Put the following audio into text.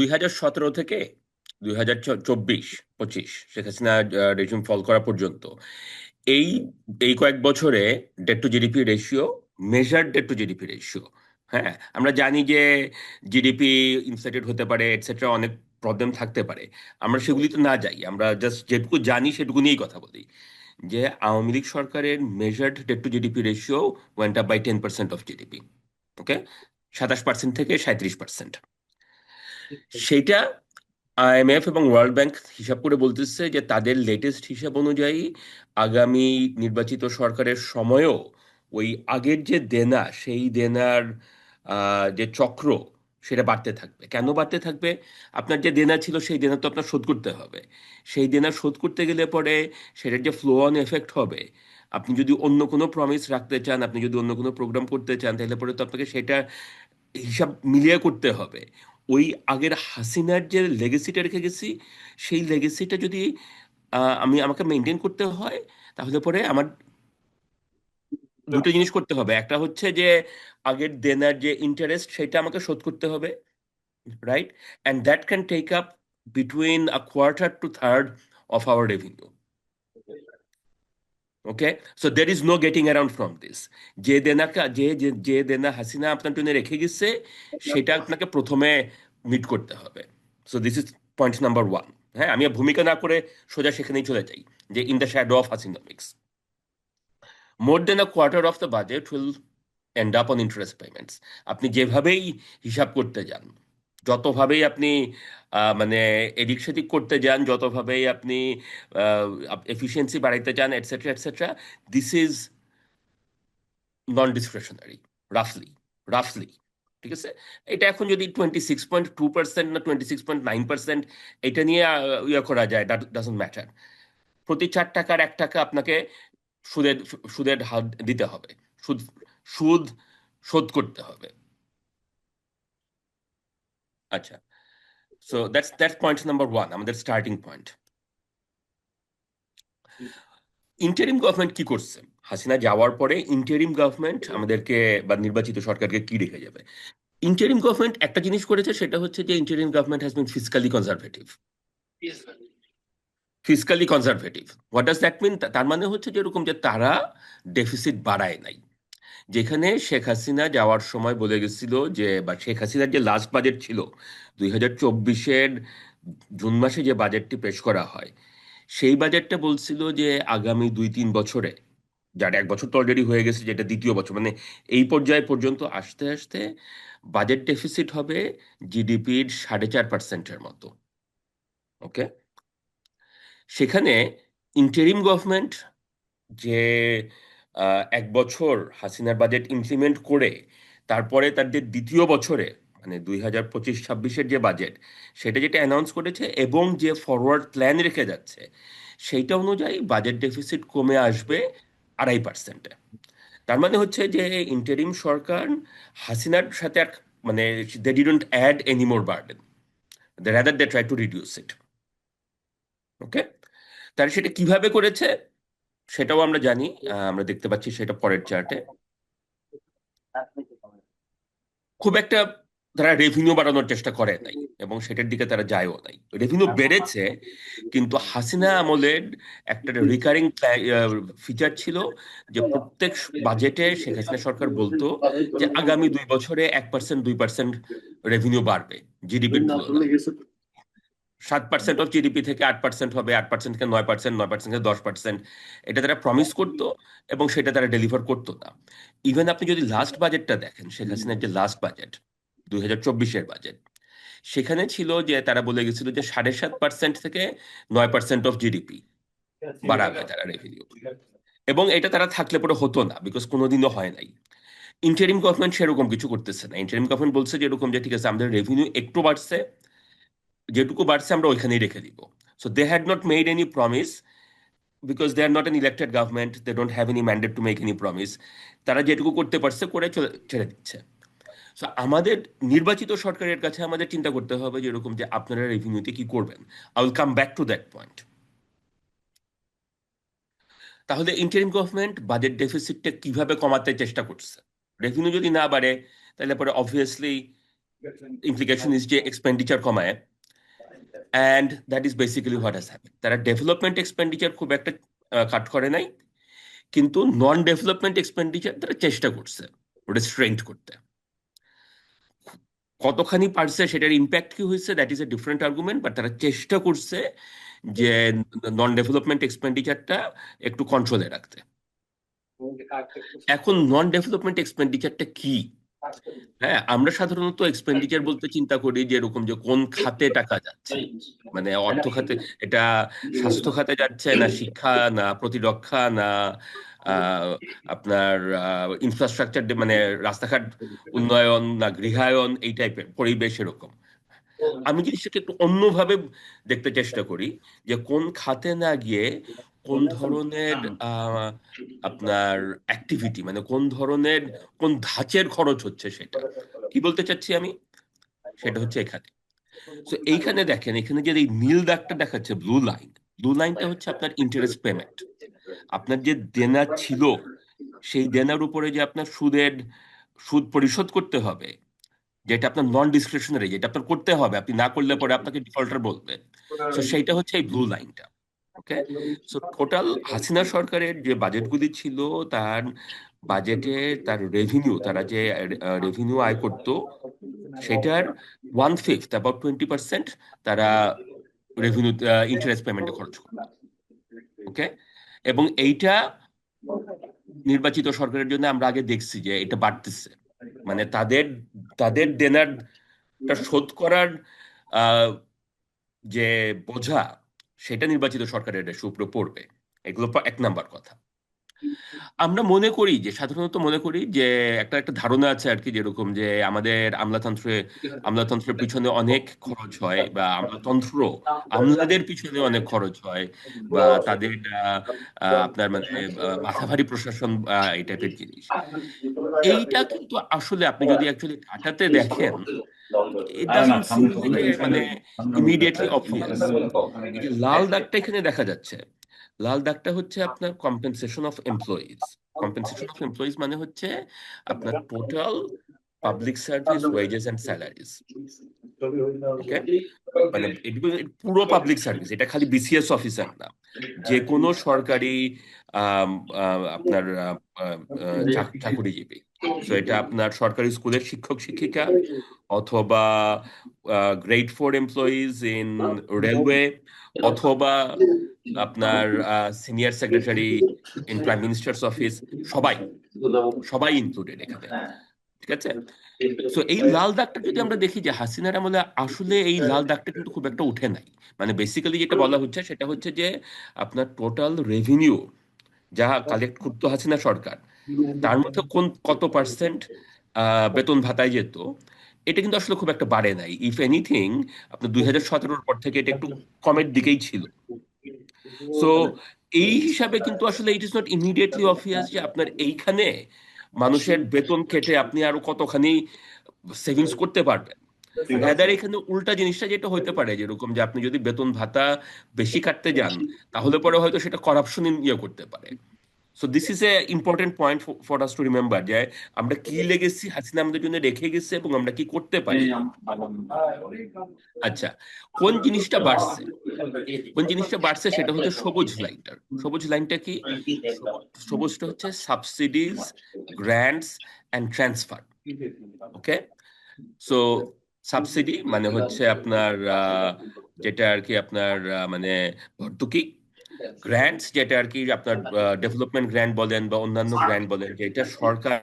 2017 থেকে 2024-25 শেখ হাসিনা রেজিম ফল করা পর্যন্ত এই এই কয়েক বছরে debt to GDP ratio, measure debt to GDP ratio, হ্যাঁ আমরা জানি যে জিডিপি ইনফ্লেটেড হতে পারে এটসেট্রা, অনেক প্রবলেম থাকতে পারে। আমরা সেগুলিতে না যাই, আমরা জাস্ট যেটুকু জানি সেটুকু নিয়েই কথা বলি। যে আওয়ামী লীগ সরকারের measured debt to GDP ratio went up by 10% of GDP. Okay, 27% থেকে 37%। সেইটা আইএমএফ এবং ওয়ার্ল্ড ব্যাংক হিসাব করে বলতেছে যে তাদের লেটেস্ট হিসাব অনুযায়ী আগামী নির্বাচিত সরকারের সময়ও ওই আগের যে দেনা, সেই দেনার যে চক্র, সেটা বাড়তে থাকবে। কেন বাড়তে থাকবে? আপনার যে দেনা ছিল সেই দেনা তো আপনার শোধ করতে হবে। সেই দেনা শোধ করতে গেলে পরে সেটার যে ফ্লো অন এফেক্ট হবে, আপনি যদি অন্য কোনো প্রমিস রাখতে চান, আপনি যদি অন্য কোনো প্রোগ্রাম করতে চান, তাহলে পরে তো আপনাকে সেটা হিসাব মিলিয়ে করতে হবে। ওই আগের হাসিনার যে লেগেসিটা রেখে গেছি, সেই লেগেসিটা যদি আমাকে মেনটেন করতে হয়, তাহলে পরে আমার দুটো জিনিস করতে হবে। একটা হচ্ছে যে আগের দেনার যে ইন্টারেস্ট সেটা আমাকে শোধ করতে হবে, right? And that can take up between a quarter to third of our revenue. Okay, so there is no getting around from this. যে দেনা যে দেনা হাসিনা আপনার জন্য রেখে গেছে, সেটা আপনাকে প্রথমে মিট করতে হবে। So this is point number one. হ্যাঁ, আমি আর ভূমিকা না করে সোজা সেখানেই চলে যাই, যে in the shadow of Hasinomics more than a quarter of the budget will end up on interest payments. আপনি যেভাবেই হিসাব করতে যান, যতভাবেই আপনি মানে এদিক সেদিক করতে যান, যতভাবেই আপনি এফিসিয়েন্সি বাড়াইতে চান, etcetera etcetera, this is non discretionary, রাফলি রাফলি। ঠিক আছে, এটা এখন যদি 26.2% না 26.9% এটা নিয়ে ইয়ে করা যায়, ডাজন্ট ম্যাটার। প্রতি 4 টাকার 1 টাকা আপনাকে সুদের সুদের হার দিতে হবে, সুদ সুদ শোধ করতে হবে। আচ্ছা, so that's point number one, আমাদের স্টার্টিং পয়েন্ট। ইন্টারিম গভর্নমেন্ট কি করছে? হাসিনা যাওয়ার পরে ইন্টারিম গভর্নমেন্ট আমাদেরকে বা নির্বাচিত সরকারকে কি রেখে যাবে? ইন্টারিম গভর্নমেন্ট একটা জিনিস করেছে, সেটা হচ্ছে যে interim government has been fiscally conservative. Fiscally conservative, what does that mean? তার মানে হচ্ছে যে এরকম যে তারা ডেফিসিট বাড়ায় নাই। যেখানে শেখ হাসিনা যাওয়ার সময় বলে গেছিল যে, বা শেখ হাসিনার যে লাস্ট বাজেট ছিল 2024-এর জুন মাসে যে বাজেটটি পেশ করা হয়, সেই বাজেটটা বলছিল যে আগামী 2-3 বছরে, যার 1 বছর তো অলরেডি হয়ে গেছে, যেটা দ্বিতীয় বছর, মানে এই পর্যায় পর্যন্ত আসতে আসতে বাজেট ডেফিসিট হবে জিডিপির 4.5%-এর মতো। ওকে, সেখানে ইন্টারিম গভর্নমেন্ট যে 1 বছর হাসিনার বাজেট ইমপ্লিমেন্ট করে তারপরে তাদের দ্বিতীয় বছরে, মানে 2025-26-এর যে বাজেট, সেটা যেটা অ্যানাউন্স করেছে এবং যে ফরওয়ার্ড প্ল্যান রেখে যাচ্ছে, সেইটা অনুযায়ী বাজেট ডেফিসিট কমে আসবে 2.5%-এ। তার মানে হচ্ছে যে ইন্টারিম সরকার হাসিনার সাথে আর মানে they didn't add any more burden, they rather they try to reduce it. Okay, তাহলে সেটা কিভাবে করেছে সেটাও আমরা জানি। আমরা দেখতে পাচ্ছি সেটা পরের চার্টে। খুব একটা তারা রেভিনিউ বাড়ানোর চেষ্টা করে নাই, এবং সেটার দিকে তারা যায়ও নাই। রেভিনিউ বেড়েছে, কিন্তু হাসিনা আমলের একটা রিকারিং ফিচার ছিল যে প্রত্যেক বাজেটে শেখ হাসিনা সরকার বলতো যে আগামী 2 বছরে 1%, 2% রেভিনিউ বাড়বে জিডিপির তুলনায়। 7% অফ জিডিপি থেকে 8% হবে, 8% থেকে 9%, 9% থেকে 10%, এটা তারা প্রমিস করতো, এবং সেটা তারা ডেলিভার করতো না। ইভেন আপনি যদি লাস্ট বাজেটটা দেখেন, শেখ হাসিনার যে লাস্ট বাজেট, 2024-এর বাজেট, সেখানে ছিল যে তারা বলে গেছিল যে 7.5% থেকে 9% অফ জিডিপি বাড়াবে তারা রেভিনিউ। এবং এটা তারা থাকলে পরে হতো না, বিকজ কোনোদিনও হয় নাই। ইন্টারিম গভর্নমেন্ট সেরকম কিছু করতেছে না। ইন্টারিম গভর্নমেন্ট বলছে যে এরকম যে ঠিক আছে, আমাদের রেভিনিউ একটু বাড়ছে, যেটুকু বাড়ছে আমরা ওইখানেই রেখে দিব। So they had not made any promise, because they are not an elected government, they don't have any mandate to make any promise. তারা যেটুকু করতে পারছে করে ছেড়ে দিচ্ছে। সো আমাদের নির্বাচিত সরকারের কাছে আমাদের চিন্তা করতে হবে যে এরকম যে আপনারা রেভিনিউতে কি করবেন। I will come back to that point. তাহলে ইন্টারিম গভর্নমেন্ট বাজেট ডেফিসিটটা কিভাবে কমাতে চেষ্টা করছে? রেভিনিউ যদি না বাড়ে, তাহলে পরে অবভিয়াসলি ইমপ্লিকেশন ইজ যে এক্সপেন্ডিচার কমায়, and that is basically what has happen. তারা ডেভেলপমেন্ট এক্সপেন্ডিচার খুব একটা কাট করে নাই, কিন্তু নন ডেভেলপমেন্ট এক্সপেন্ডিচার তারা চেষ্টা করছে রেস্ট্রেন্ট করতে। কতখানি পারছে, সেটার ইম্প্যাক্ট কি হয়েছে, that is a different argument, but তারা চেষ্টা করছে যে নন ডেভেলপমেন্ট এক্সপেন্ডিচারটা একটু কন্ট্রোলে রাখতে। এখন নন ডেভেলপমেন্ট এক্সপেন্ডিচারটা কি? হ্যাঁ, আমরা সাধারণত এক্সপেন্ডিচার বলতে চিন্তা করি যে এরকম যে কোন খাতে টাকা যাচ্ছে, মানে অর্থ খাতে, এটা স্বাস্থ্য খাতে যাচ্ছে না, শিক্ষা না, প্রতিরক্ষা না, আপনার ইনফ্রাস্ট্রাকচার, মানে রাস্তাঘাট উন্নয়ন না, গৃহায়ন, এই টাইপের পরিবেশ এরকম। আমি জিনিসটাকে একটু অন্যভাবে দেখতে চেষ্টা করি, যে কোন খাতে না গিয়ে কোন ধরনের আহ, আপনার অ্যাক্টিভিটি, মানে কোন ধরনের, কোন ধাঁচের খরচ হচ্ছে, সেটা কি বলতে চাচ্ছি আমি, সেটা হচ্ছে এখানে। তো এইখানে দেখেন, এখানে যে এই নীল দাগটা দেখাচ্ছে, ব্লু লাইন, ব্লু লাইনটা হচ্ছে আপনার ইন্টারেস্ট পেমেন্ট। আপনার যে দেনা ছিল, সেই দেনার উপরে যে আপনার সুদ পরিশোধ করতে হবে, যেটা আপনার নন ডিসক্রিশনারি, যেটা আপনার করতে হবে, আপনি না করলে পরে আপনাকে ডিফল্টার বলবে। সো সেইটা হচ্ছে এই ব্লু লাইনটা। ওকে, সো টোটাল হাসিনা সরকারের যে বাজেটগুলি ছিল, তার বাজেটে তার রেভিনিউ, তারা যে রেভিনিউ আয় করতো, সেটার 1/5, অ্যাবাউট 20% তারা রেভিনিউ, ইন্টারেস্ট পেমেন্টে খরচ করতো। ওকে, এবং এইটা নির্বাচিত সরকারের জন্য আমরা আগে দেখছি যে এটা বাড়তেছে, মানে তাদের তাদের দেনারটা শোধ করার আহ, যে বোঝা, সেটা নির্বাচিত সরকারের উপরে পড়বে। এগুলো এক নাম্বার কথা। আমরা মনে করি যে, সাধারণত মনে করি যে, একটা একটা ধারণা আছে আর কি, যেরকম যে আমাদের আমলাতন্ত্রের পিছনে অনেক খরচ হয়, বা আমলাদের পিছনে অনেক খরচ হয়, বা তাদের আপনার মানে মাথাভারী প্রশাসন, এই টাইপের জিনিস। এইটা কিন্তু আসলে আপনি যদি অ্যাকচুয়ালি ডাটাতে দেখেন, ইট না না ডাজন্ট সিম সামনে যে মানে ইমিডিয়েটলি অবভিয়াস। এই যে লাল দাগটা এখানে দেখা যাচ্ছে, লাল দাগটা হচ্ছে আপনার compensation of employees. Compensation of employees মানে হচ্ছে আপনার total public service wages and salaries. Okay, মানে এটুকু পুরো পাবলিক সার্ভিস, এটা খালি বিসিএস অফিসার না, যে কোনো সরকারি আম, আপনার চাকুরিজীবী। তো এটা আপনার সরকারি স্কুলের শিক্ষক শিক্ষিকা, অথবা গ্রেড 4 এমপ্লয়িজ ইন রেলওয়ে, অথবা আপনার senior secretary in prime ministers office, সবাই সবাই ইনক্লুডেড এখানে। ঠিক আছে, সো এই লাল দাগটা যদি আমরা দেখি, যে হাসিনার আমলে আসলে এই লাল দাগটা কিন্তু খুব একটা উঠে নাই। মানে বেসিক্যালি যেটা বলা হচ্ছে, সেটা হচ্ছে যে আপনার টোটাল রেভিনিউ যা কালেক্ট করতো হাসিনা সরকার, তার মধ্যে কত পার্সেন্ট বেতন ভাতায় যেত, এটা কিন্তু আসলে খুব একটা বাড়ে নাই। ইফ এনিথিং, আপনার 2017-র পর থেকে এটা একটু কমের দিকেই ছিল। সো এই হিসাবে কিন্তু আসলে it is not immediately obvious যে আপনার এইখানে মানুষের বেতন কেটে আপনি আরো কতখানি সেভিংস করতে পারবেন। রাদার এখানে উল্টা জিনিসটা যেটা হইতে পারে, যেরকম যে আপনি যদি বেতন ভাতা বেশি কাটতে যান, তাহলে পরে হয়তো সেটা করাপশন ইয়ে করতে পারে। So this is a important point for us to remember, যে আমরা কি লেগেছি হাসিনা আমাদের জন্য রেখে গেছে, এবং আমরা কি করতে পারি। আচ্ছা, কোন জিনিসটা বাড়ছে, কোন জিনিসটা বাড়ছে সেটা হচ্ছে সবুজ লাইনটা। সবুজ লাইনটা কি? সবুজটা হচ্ছে subsidies, grants and transfer. Okay, so subsidy মানে হচ্ছে আপনার যেটা আর কি আপনার মানে ভর্তুকি। গ্র্যান্টস যেটা আর কি আপনার ডেভেলপমেন্ট গ্র্যান্ট বলেন বা অন্যান্য গ্র্যান্ট বলেন, যেটা সরকার